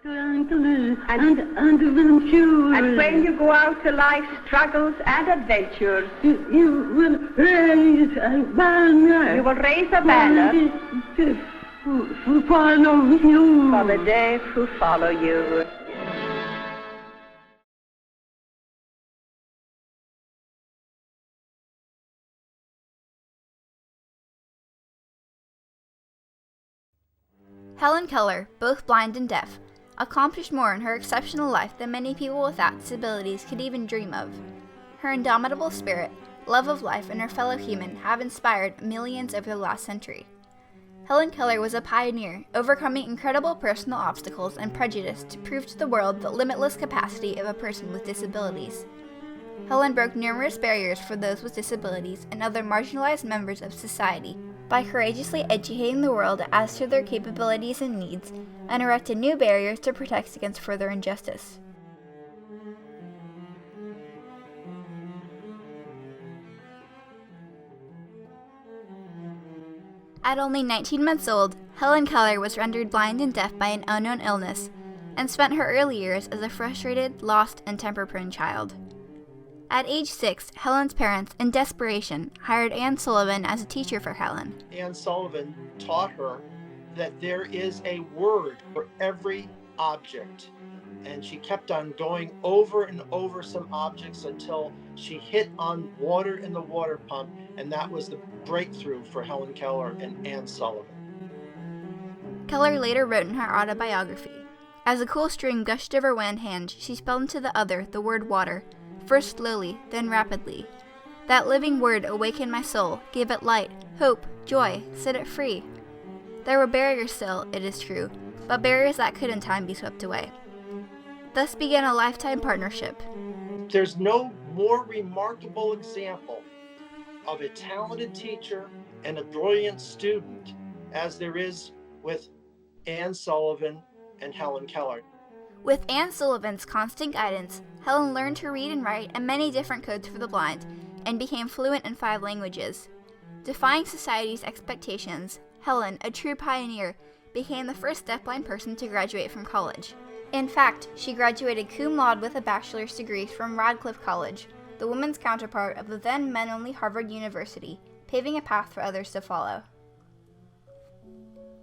And when you go out to life's struggles and adventures, you will raise a banner. You will raise a banner who follow you. For the deaf who follow you. Helen Keller, both blind and deaf, accomplished more in her exceptional life than many people without disabilities could even dream of. Her indomitable spirit, love of life, and her fellow human have inspired millions over the last century. Helen Keller was a pioneer, overcoming incredible personal obstacles and prejudice to prove to the world the limitless capacity of a person with disabilities. Helen broke numerous barriers for those with disabilities and other marginalized members of society by courageously educating the world as to their capabilities and needs, and erected new barriers to protect against further injustice. At only 19 months old, Helen Keller was rendered blind and deaf by an unknown illness, and spent her early years as a frustrated, lost, and temper-prone child. At age 6, Helen's parents, in desperation, hired Anne Sullivan as a teacher for Helen. Anne Sullivan taught her that there is a word for every object. And she kept on going over and over some objects until she hit on water in the water pump, and that was the breakthrough for Helen Keller and Anne Sullivan. Keller later wrote in her autobiography, "As a cool stream gushed over one hand, she spelled into the other the word water, first slowly, then rapidly. That living word awakened my soul, gave it light, hope, joy, set it free. There were barriers still, it is true, but barriers that could in time be swept away." Thus began a lifetime partnership. There's no more remarkable example of a talented teacher and a brilliant student as there is with Anne Sullivan and Helen Keller. With Anne Sullivan's constant guidance, Helen learned to read and write and many different codes for the blind, and became fluent in 5 languages. Defying society's expectations, Helen, a true pioneer, became the first deafblind person to graduate from college. In fact, she graduated cum laude with a bachelor's degree from Radcliffe College, the women's counterpart of the then men-only Harvard University, paving a path for others to follow.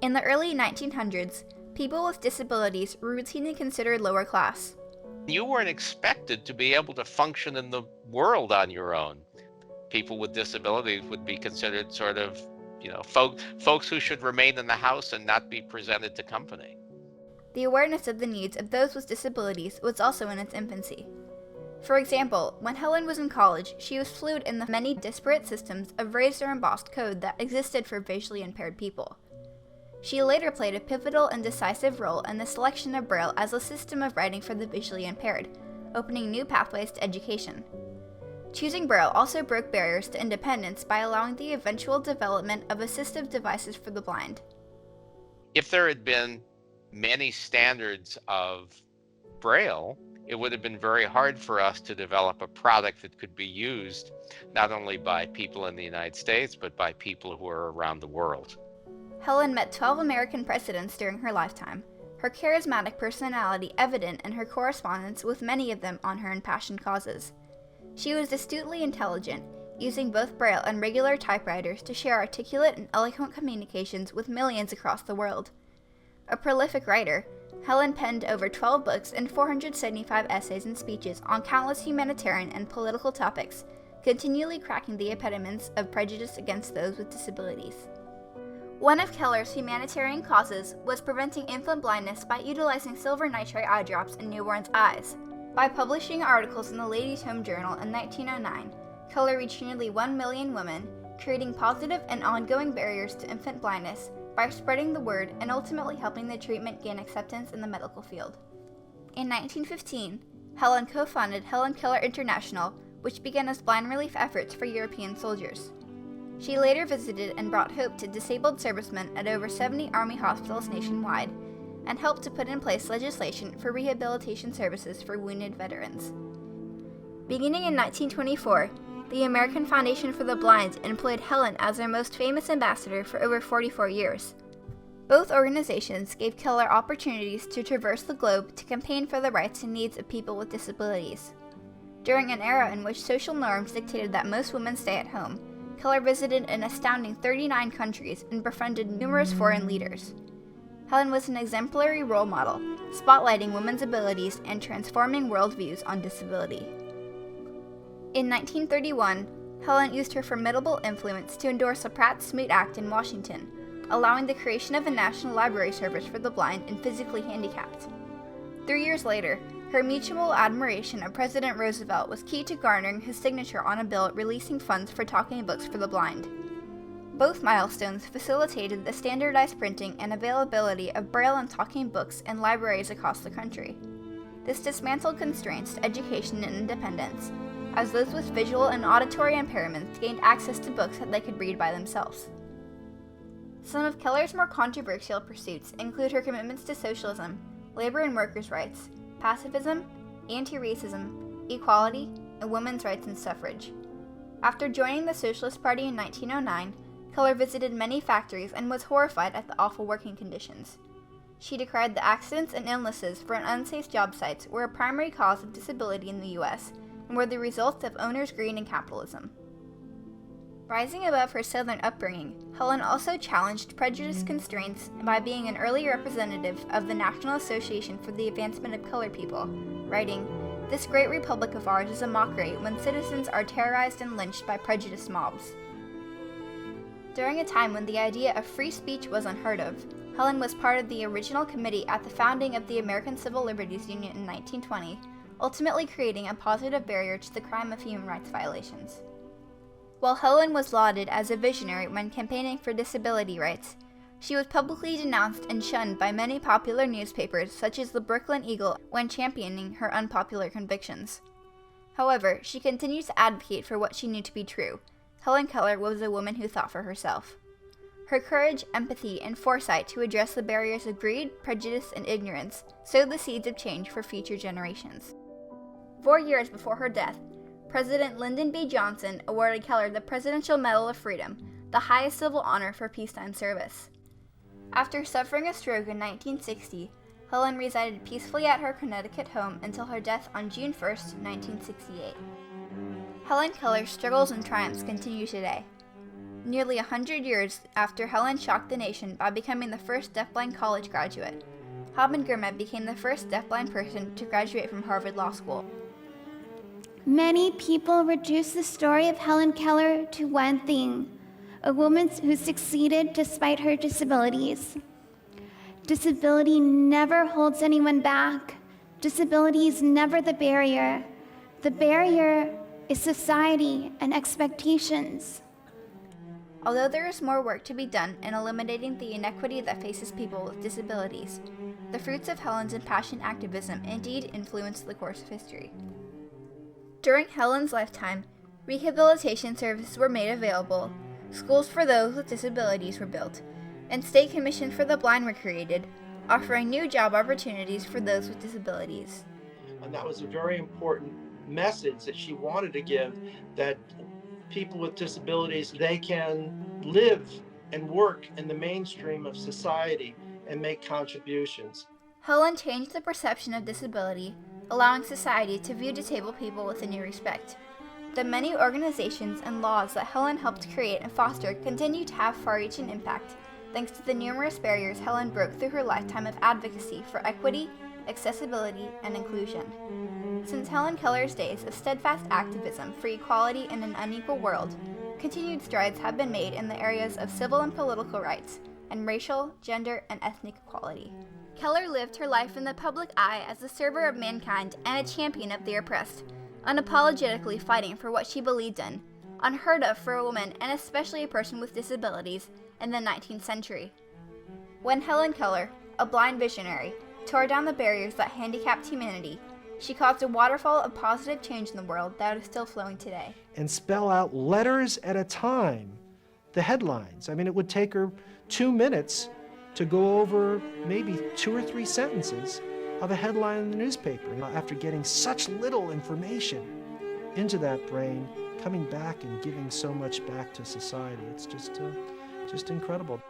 In the early 1900s, people with disabilities were routinely considered lower class. You weren't expected to be able to function in the world on your own. People with disabilities would be considered sort of, folks who should remain in the house and not be presented to company. The awareness of the needs of those with disabilities was also in its infancy. For example, when Helen was in college, she was fluent in the many disparate systems of raised or embossed code that existed for visually impaired people. She later played a pivotal and decisive role in the selection of Braille as a system of writing for the visually impaired, opening new pathways to education. Choosing Braille also broke barriers to independence by allowing the eventual development of assistive devices for the blind. If there had been many standards of Braille, it would have been very hard for us to develop a product that could be used not only by people in the United States, but by people who are around the world. Helen met 12 American presidents during her lifetime, her charismatic personality evident in her correspondence with many of them on her impassioned causes. She was astutely intelligent, using both Braille and regular typewriters to share articulate and eloquent communications with millions across the world. A prolific writer, Helen penned over 12 books and 475 essays and speeches on countless humanitarian and political topics, continually cracking the impediments of prejudice against those with disabilities. One of Keller's humanitarian causes was preventing infant blindness by utilizing silver nitrate eye drops in newborns' eyes. By publishing articles in the Ladies' Home Journal in 1909, Keller reached nearly 1 million women, creating positive and ongoing barriers to infant blindness by spreading the word and ultimately helping the treatment gain acceptance in the medical field. In 1915, Helen co-founded Helen Keller International, which began as blind relief efforts for European soldiers. She later visited and brought hope to disabled servicemen at over 70 Army hospitals nationwide, and helped to put in place legislation for rehabilitation services for wounded veterans. Beginning in 1924, the American Foundation for the Blind employed Helen as their most famous ambassador for over 44 years. Both organizations gave Keller opportunities to traverse the globe to campaign for the rights and needs of people with disabilities. During an era in which social norms dictated that most women stay at home, Keller visited an astounding 39 countries and befriended numerous foreign leaders. Helen was an exemplary role model, spotlighting women's abilities and transforming worldviews on disability. In 1931, Helen used her formidable influence to endorse the Pratt-Smoot Act in Washington, allowing the creation of a national library service for the blind and physically handicapped. 3 years later, her mutual admiration of President Roosevelt was key to garnering his signature on a bill releasing funds for talking books for the blind. Both milestones facilitated the standardized printing and availability of Braille and talking books in libraries across the country. This dismantled constraints to education and independence, as those with visual and auditory impairments gained access to books that they could read by themselves. Some of Keller's more controversial pursuits include her commitments to socialism, labor and workers' rights, pacifism, anti-racism, equality, and women's rights and suffrage. After joining the Socialist Party in 1909, Keller visited many factories and was horrified at the awful working conditions. She decried the accidents and illnesses for unsafe job sites were a primary cause of disability in the U.S. and were the results of owners' greed and capitalism. Rising above her Southern upbringing, Helen also challenged prejudice constraints by being an early representative of the National Association for the Advancement of Colored People, writing, "This great republic of ours is a mockery when citizens are terrorized and lynched by prejudiced mobs." During a time when the idea of free speech was unheard of, Helen was part of the original committee at the founding of the American Civil Liberties Union in 1920, ultimately creating a positive barrier to the crime of human rights violations. While Helen was lauded as a visionary when campaigning for disability rights, she was publicly denounced and shunned by many popular newspapers such as the Brooklyn Eagle when championing her unpopular convictions. However, she continued to advocate for what she knew to be true. Helen Keller was a woman who thought for herself. Her courage, empathy, and foresight to address the barriers of greed, prejudice, and ignorance sowed the seeds of change for future generations. 4 years before her death, President Lyndon B. Johnson awarded Keller the Presidential Medal of Freedom, the highest civil honor for peacetime service. After suffering a stroke in 1960, Helen resided peacefully at her Connecticut home until her death on June 1, 1968. Helen Keller's struggles and triumphs continue today. Nearly 100 years after Helen shocked the nation by becoming the first deafblind college graduate, Haben Girma became the first deafblind person to graduate from Harvard Law School. Many people reduce the story of Helen Keller to one thing: a woman who succeeded despite her disabilities. Disability never holds anyone back. Disability is never the barrier. The barrier is society and expectations. Although there is more work to be done in eliminating the inequity that faces people with disabilities, the fruits of Helen's impassioned activism indeed influenced the course of history. During Helen's lifetime, rehabilitation services were made available, schools for those with disabilities were built, and state commissions for the blind were created, offering new job opportunities for those with disabilities. And that was a very important message that she wanted to give, that people with disabilities, they can live and work in the mainstream of society and make contributions. Helen changed the perception of disability, allowing society to view disabled people with a new respect. The many organizations and laws that Helen helped create and foster continue to have far-reaching impact, thanks to the numerous barriers Helen broke through her lifetime of advocacy for equity, accessibility, and inclusion. Since Helen Keller's days of steadfast activism for equality in an unequal world, continued strides have been made in the areas of civil and political rights, and racial, gender, and ethnic equality. Keller lived her life in the public eye as a server of mankind and a champion of the oppressed, unapologetically fighting for what she believed in, unheard of for a woman and especially a person with disabilities in the 19th century. When Helen Keller, a blind visionary, tore down the barriers that handicapped humanity, she caused a waterfall of positive change in the world that is still flowing today. And spell out letters at a time the headlines. I mean, it would take her 2 minutes to go over maybe 2 or 3 sentences of a headline in the newspaper. After getting such little information into that brain, coming back and giving so much back to society, it's just incredible.